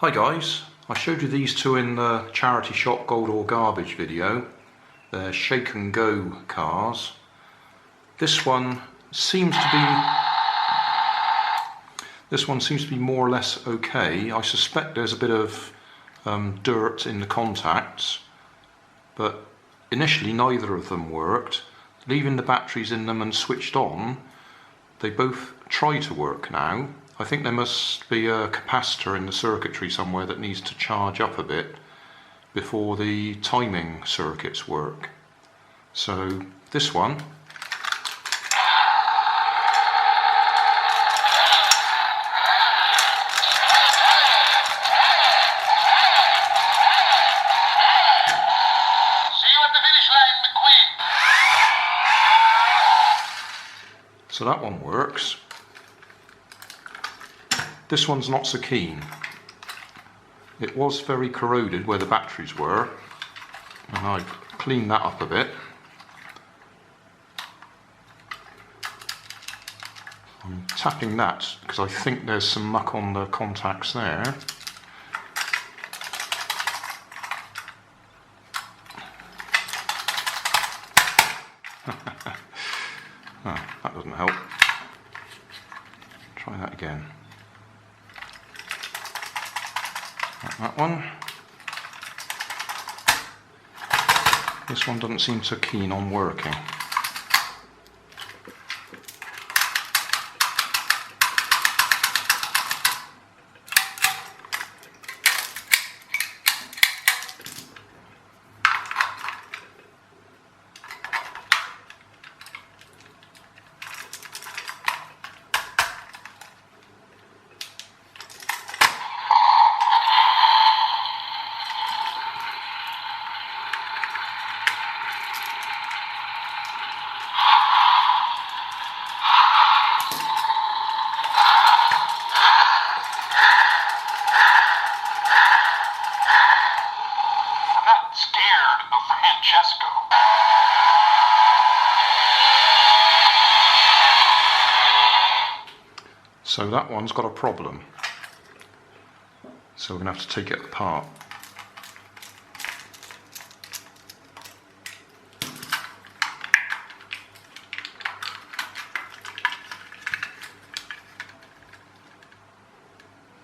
Hi guys, I showed you these two in the charity shop gold or garbage video. They're shake and go cars. This one seems to be more or less okay. I suspect there's a bit of dirt in the contacts, but initially neither of them worked. Leaving the batteries in them and switched on, they both try to work now. I think there must be a capacitor in the circuitry somewhere that needs to charge up a bit before the timing circuits work. So this one, so that one works. This one's not so keen. It was very corroded where the batteries were, and I've cleaned that up a bit. I'm tapping that because I think there's some muck on the contacts there. Oh, that doesn't help. Try that again. That one. This one doesn't seem so keen on working. So that one's got a problem. So we're going to have to take it apart.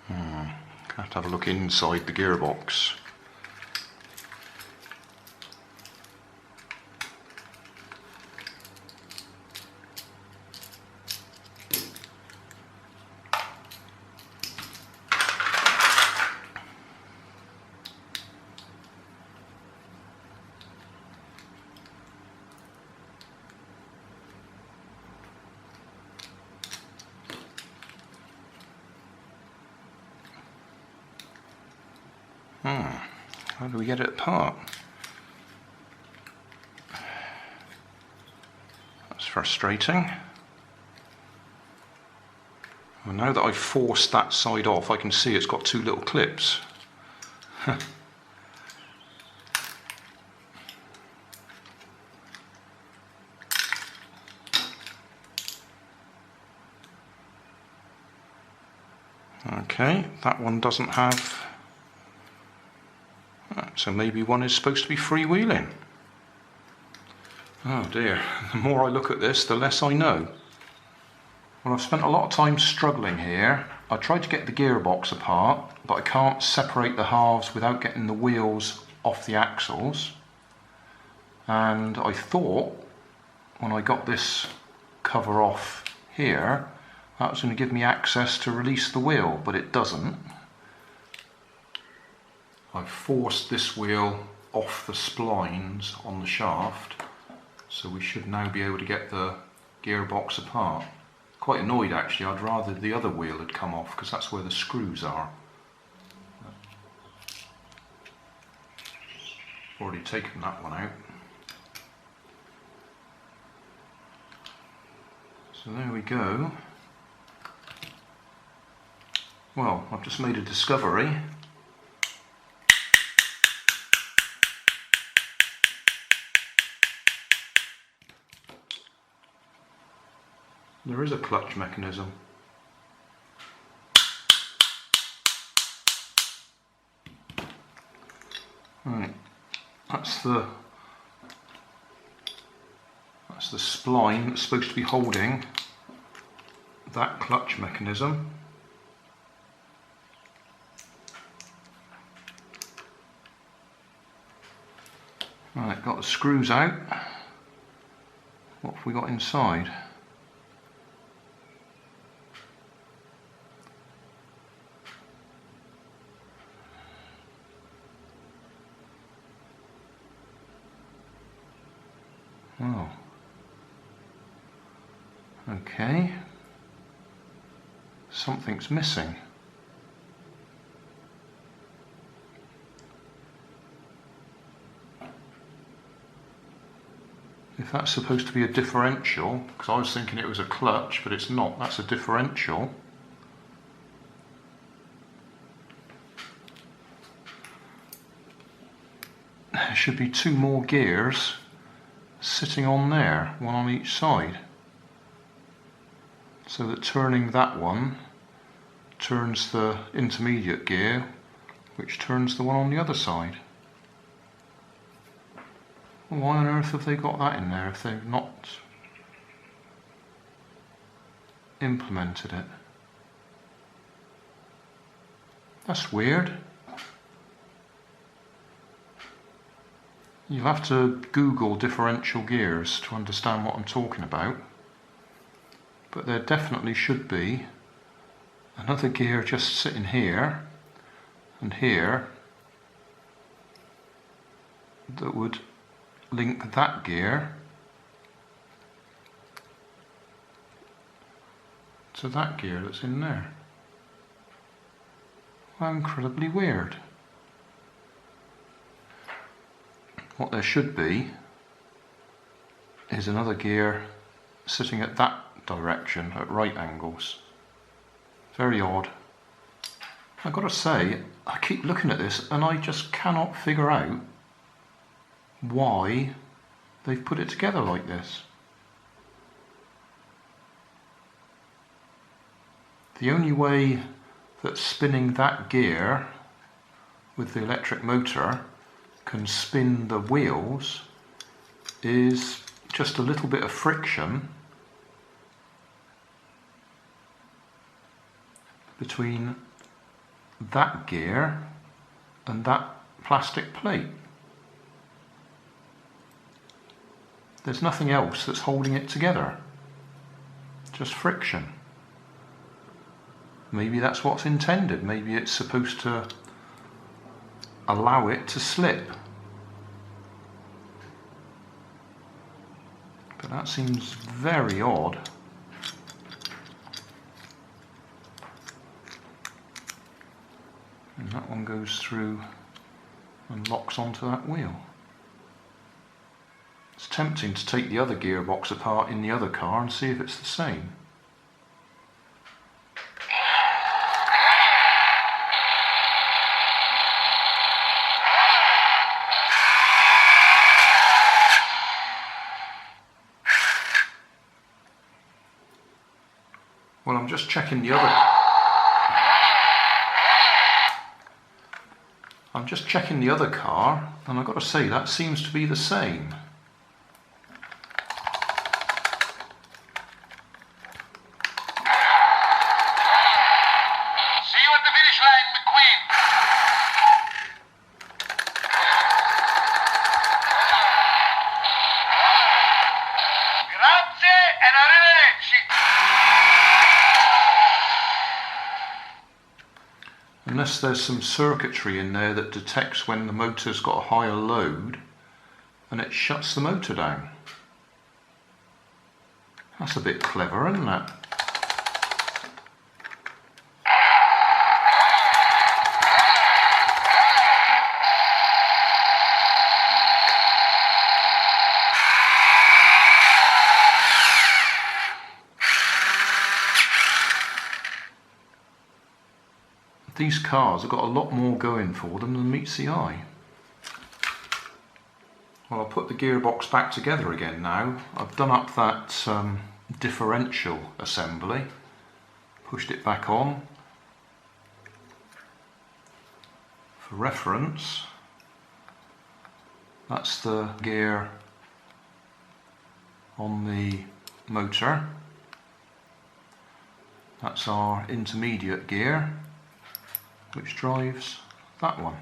Have to have a look inside the gearbox. How do we get it apart? That's frustrating. Well, now that I've forced that side off, I can see it's got two little clips. Okay, that one doesn't have. So maybe one is supposed to be freewheeling. Oh dear, the more I look at this, the less I know. Well, I've spent a lot of time struggling here. I tried to get the gearbox apart, but I can't separate the halves without getting the wheels off the axles. And I thought, when I got this cover off here, that was going to give me access to release the wheel, but it doesn't. I've forced this wheel off the splines on the shaft, so we should now be able to get the gearbox apart. Quite annoyed actually, I'd rather the other wheel had come off because that's where the screws are. Already taken that one out. So there we go. Well, I've just made a discovery. There is a clutch mechanism. Right, that's the spline that's supposed to be holding that clutch mechanism. Right, got the screws out. What have we got inside? Oh. Okay. Something's missing. If that's supposed to be a differential, because I was thinking it was a clutch, but it's not, that's a differential. There should be two more gears sitting on there, one on each side. So that turning that one turns the intermediate gear, which turns the one on the other side. Why on earth have they got that in there if they've not implemented it? That's weird. You'll have to Google differential gears to understand what I'm talking about. But there definitely should be another gear just sitting here and here that would link that gear to that gear that's in there. How incredibly weird. What there should be is another gear sitting at that direction at right angles. Very odd. I've got to say, I keep looking at this and I just cannot figure out why they've put it together like this. The only way that spinning that gear with the electric motor can spin the wheels is just a little bit of friction between that gear and that plastic plate. There's nothing else that's holding it together, just friction. Maybe that's what's intended. Maybe it's supposed to allow it to slip. But that seems very odd. And that one goes through and locks onto that wheel. It's tempting to take the other gearbox apart in the other car and see if it's the same. Well, I'm just checking the other car, and I've got to say that seems to be the same. Unless there's some circuitry in there that detects when the motor's got a higher load and it shuts the motor down. That's a bit clever, isn't it? These cars have got a lot more going for them than meets the eye. Well, I'll put the gearbox back together again now. I've done up that differential assembly, pushed it back on. For reference, That's the gear on the motor. That's our intermediate gear, which drives that one.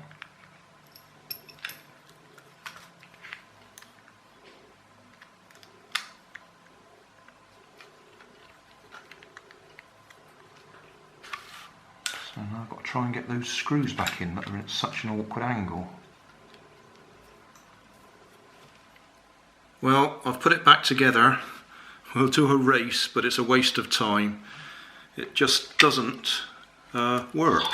So now I've got to try and get those screws back in, but they're at such an awkward angle. Well, I've put it back together. We'll do a race, but it's a waste of time. It just doesn't work.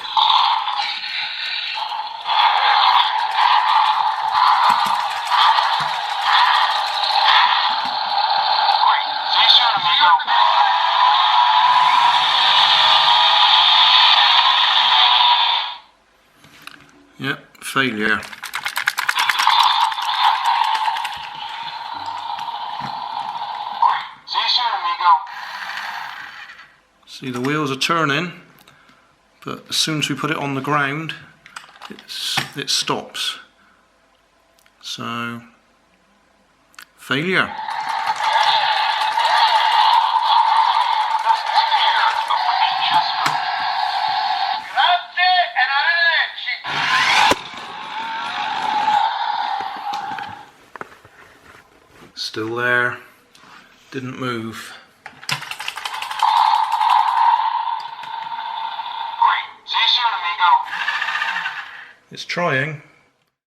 Yep, failure. See, the wheels are turning, but as soon as we put it on the ground, it stops. So, failure. Still there, didn't move. It's trying.